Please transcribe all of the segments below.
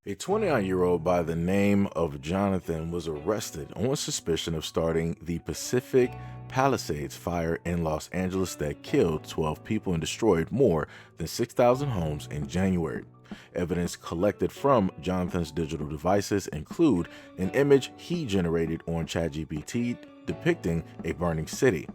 A 29-year-old by the name of Jonathan was arrested on suspicion of starting the Pacific Palisades fire in Los Angeles that killed 12 people and destroyed more than 6,000 homes in January. Evidence collected from Jonathan's digital devices include an image he generated on ChatGPT depicting a burning city,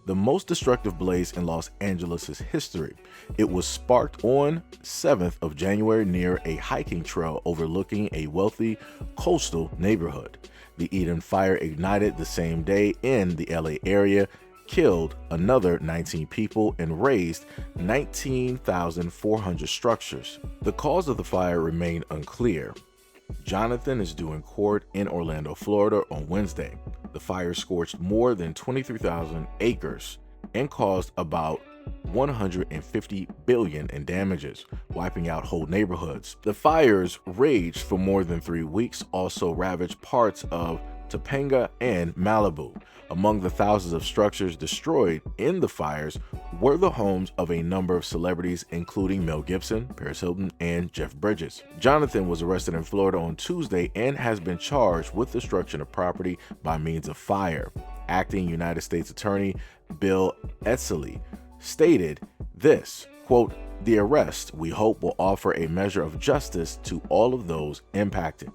the most destructive blaze in Los Angeles' history. It was sparked on 7th of January near a hiking trail overlooking a wealthy coastal neighborhood. The Eden fire ignited the same day in the LA area, killed another 19 people, and razed 19,400 structures. The cause of the fire remained unclear. Jonathan is due in court in Orlando, Florida on Wednesday. The fire scorched more than 23,000 acres and caused about $150 billion in damages, wiping out whole neighborhoods. The fires raged for more than 3 weeks, also ravaged parts of Topanga and Malibu. Among the thousands of structures destroyed in the fires were the homes of a number of celebrities, including Mel Gibson, Paris Hilton, and Jeff Bridges. Jonathan was arrested in Florida on Tuesday and has been charged with destruction of property by means of fire. Acting United States Attorney Bill Etzeli stated this, quote, "The arrest, we hope, will offer a measure of justice to all of those impacted."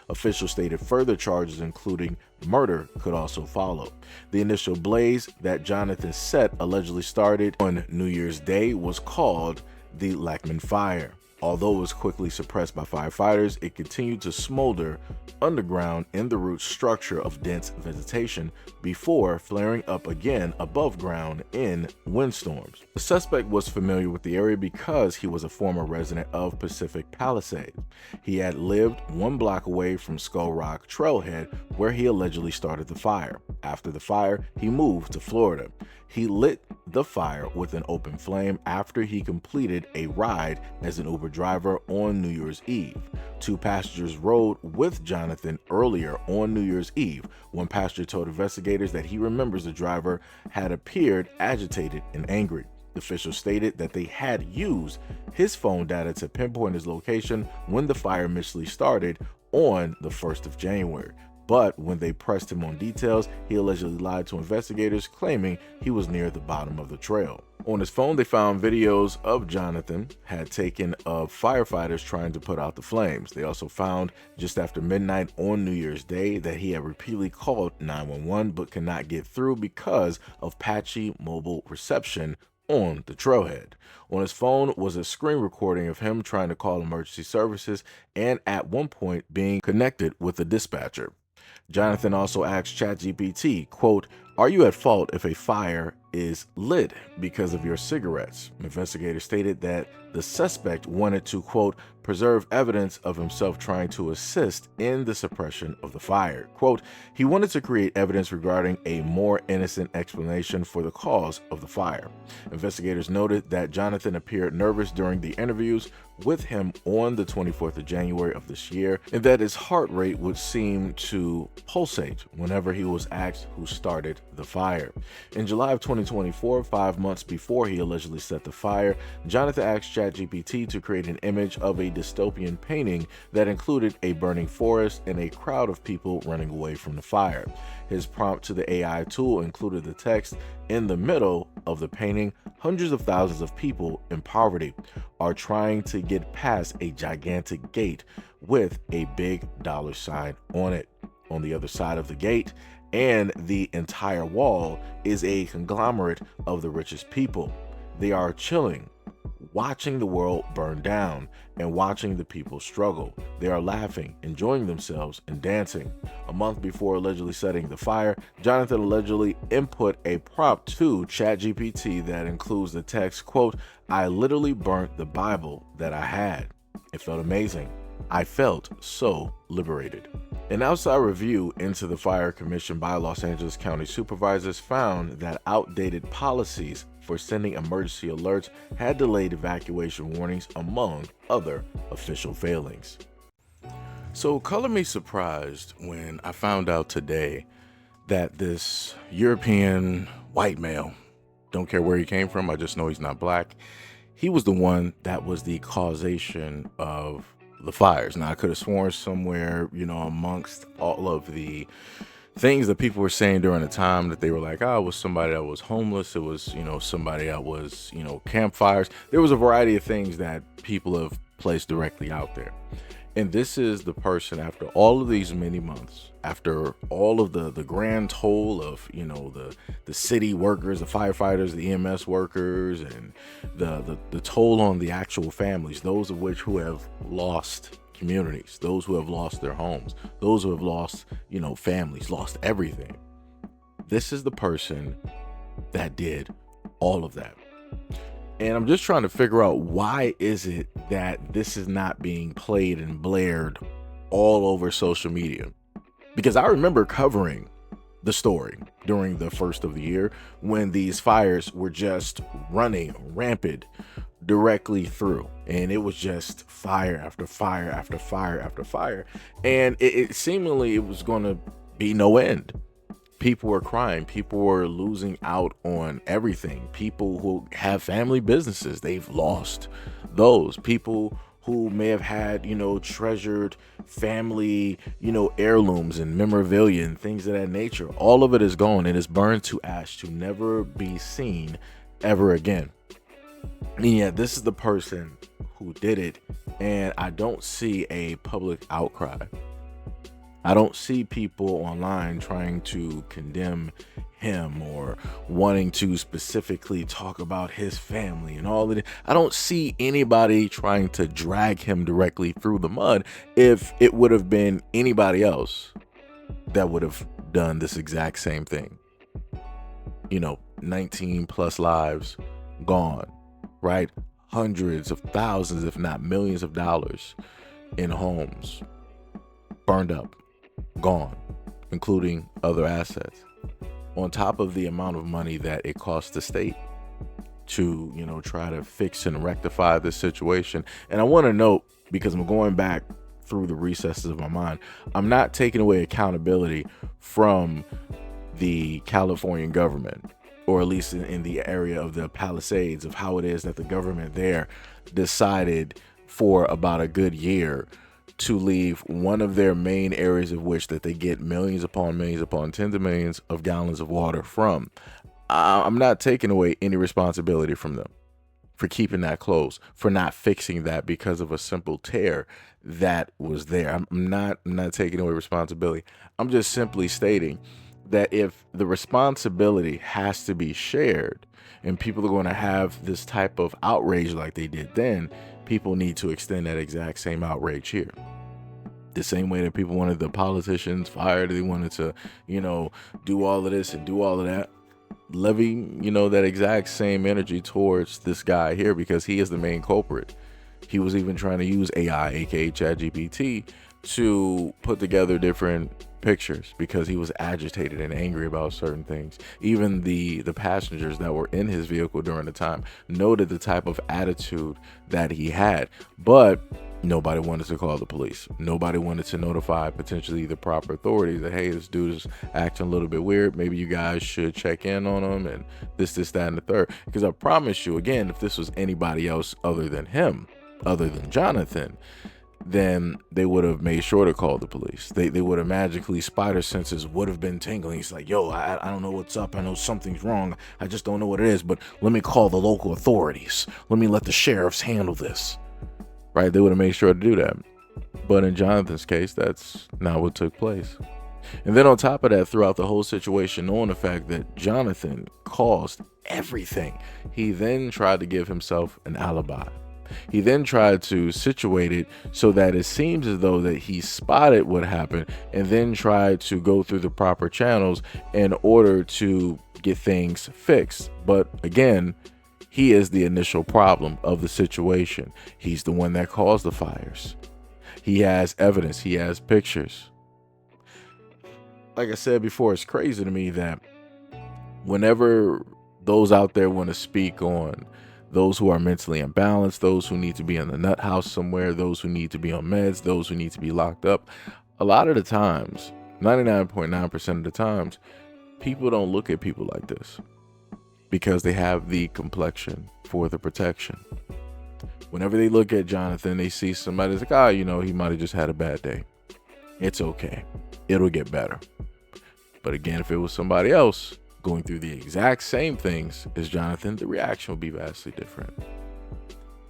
Officials stated further charges, including murder, could also follow. The initial blaze that Jonathan set allegedly started on New Year's Day was called the Lackman Fire. Although it was quickly suppressed by firefighters, it continued to smolder underground in the root structure of dense vegetation before flaring up again above ground in windstorms. The suspect was familiar with the area because he was a former resident of Pacific Palisades. He had lived 1 block away from Skull Rock Trailhead, where he allegedly started the fire. After the fire, he moved to Florida. He lit the fire with an open flame after he completed a ride as an Uber driver on New Year's Eve. 2 passengers rode with Jonathan earlier on New Year's Eve. One passenger told investigators that he remembers the driver had appeared agitated and angry. The officials stated that they had used his phone data to pinpoint his location when the fire initially started on the 1st of January. But when they pressed him on details, he allegedly lied to investigators, claiming he was near the bottom of the trail. On his phone, they found videos of Jonathan had taken of firefighters trying to put out the flames. They also found just after midnight on New Year's Day that he had repeatedly called 911 but could not get through because of patchy mobile reception on the trailhead. On his phone was a screen recording of him trying to call emergency services and at one point being connected with a dispatcher. Jonathan also asked ChatGPT, quote, "Are you at fault if a fire is lit because of your cigarettes?" Investigators stated that the suspect wanted to, quote, "preserve evidence of himself trying to assist in the suppression of the fire." Quote, "He wanted to create evidence regarding a more innocent explanation for the cause of the fire." Investigators noted that Jonathan appeared nervous during the interviews with him on the 24th of January of this year, and that his heart rate would seem to pulsate whenever he was asked who started the fire. In July of 2024, 5 months before he allegedly set the fire, Jonathan asked ChatGPT to create an image of a dystopian painting that included a burning forest and a crowd of people running away from the fire. His prompt to the AI tool included the text in the middle of the painting: "Hundreds of thousands of people in poverty are trying to get past a gigantic gate with a big $sign on it. On the other side of the gate and the entire wall is a conglomerate of the richest people. They are chilling, watching the world burn down and watching the people struggle. They are laughing, enjoying themselves, and dancing." A month before allegedly setting the fire, Jonathan allegedly input a prompt to ChatGPT that includes the text, quote, "I literally burnt the Bible that I had. It felt amazing. I felt so liberated." An outside review into the fire commissioned by Los Angeles County supervisors found that outdated policies for sending emergency alerts had delayed evacuation warnings, among other official failings. So color me surprised when I found out today that this European white male, don't care where he came from, I just know he's not black, he was the one that was the causation of the fires. Now, I could have sworn somewhere, amongst all of the things that people were saying during the time, that they were like, oh, it was somebody that was homeless. It was, somebody that was, campfires. There was a variety of things that people have placed directly out there. And this is the person, after all of these many months, after all of the grand toll of, the city workers, the firefighters, the EMS workers, and the toll on the actual families, those of which who have lost communities, those who have lost their homes, those who have lost, families, lost everything. This is the person that did all of that. And I'm just trying to figure out, why is it that this is not being played and blared all over social media? Because I remember covering the story during the first of the year when these fires were just running rampant directly through, and it was just fire after fire after fire after fire, and it seemingly it was going to be no end. People were crying. People were losing out on everything. People who have family businesses, they've lost those. People who may have had, treasured family, heirlooms and memorabilia and things of that nature. All of it is gone. It is burned to ash to never be seen ever again. And yet this is the person who did it. And I don't see a public outcry. I don't see people online trying to condemn him or wanting to specifically talk about his family and all of it. I don't see anybody trying to drag him directly through the mud. If it would have been anybody else that would have done this exact same thing, 19 plus lives gone, right? Hundreds of thousands, if not millions of dollars in homes burned up, gone, including other assets, on top of the amount of money that it costs the state to, try to fix and rectify this situation. And I want to note, because I'm going back through the recesses of my mind, I'm not taking away accountability from the Californian government, or at least in the area of the Palisades, of how it is that the government there decided for about a good year to leave one of their main areas of which that they get millions upon tens of millions of gallons of water from. I'm not taking away any responsibility from them for keeping that closed, for not fixing that because of a simple tear that was there. I'm not taking away responsibility. I'm just simply stating that if the responsibility has to be shared and people are going to have this type of outrage like they did then, people need to extend that exact same outrage here. The same way that people wanted the politicians fired, they wanted to, do all of this and do all of that. Levy, that exact same energy towards this guy here, because he is the main culprit. He was even trying to use AI, aka ChatGPT, to put together different pictures because he was agitated and angry about certain things. Even the passengers that were in his vehicle during the time noted the type of attitude that he had, but nobody wanted to call the police. Nobody wanted to notify potentially the proper authorities that, hey, this dude is acting a little bit weird. Maybe you guys should check in on him and this, that, and the third. Because I promise you, again, if this was anybody else other than him, other than Jonathan, then they would have made sure to call the police. They would have magically, spider senses would have been tingling. It's like, yo, I don't know what's up. I know something's wrong. I just don't know what it is, but let me call the local authorities. Let me let the sheriffs handle this. Right? They would have made sure to do that. But in Jonathan's case, that's not what took place. And then on top of that, throughout the whole situation, knowing the fact that Jonathan caused everything, he then tried to give himself an alibi. He then tried to situate it so that it seems as though that he spotted what happened and then tried to go through the proper channels in order to get things fixed. But again, he is the initial problem of the situation. He's the one that caused the fires. He has evidence. He has pictures. Like I said before, it's crazy to me that whenever those out there want to speak on those who are mentally imbalanced, those who need to be in the nut house somewhere, those who need to be on meds, those who need to be locked up, a lot of the times, 99.9% of the times, people don't look at people like this because they have the complexion for the protection. Whenever they look at Jonathan, they see somebody that's like, ah, you know, he might have just had a bad day. It's okay. It'll get better. But again, if it was somebody else going through the exact same things as Jonathan, the reaction would be vastly different.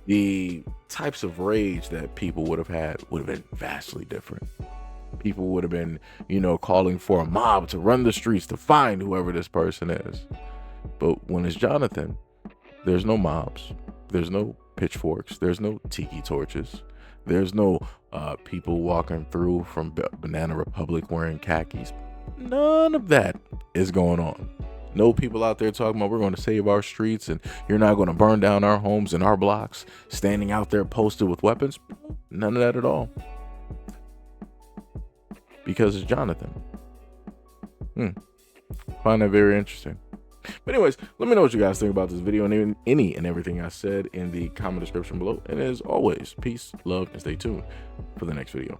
The types of rage that people would have had would have been vastly different. People would have been, you know, calling for a mob to run the streets to find whoever this person is. But when it's Jonathan, there's no mobs. There's no pitchforks. There's no tiki torches. There's no people walking through from Banana Republic wearing khakis. None of that is going on. No people out there talking about we're going to save our streets and you're not going to burn down our homes and our blocks, standing out there posted with weapons. None of that at all. Because it's Jonathan. Find that very interesting. But anyways, let me know what you guys think about this video and any and everything I said in the comment description below. And as always, peace, love, and stay tuned for the next video.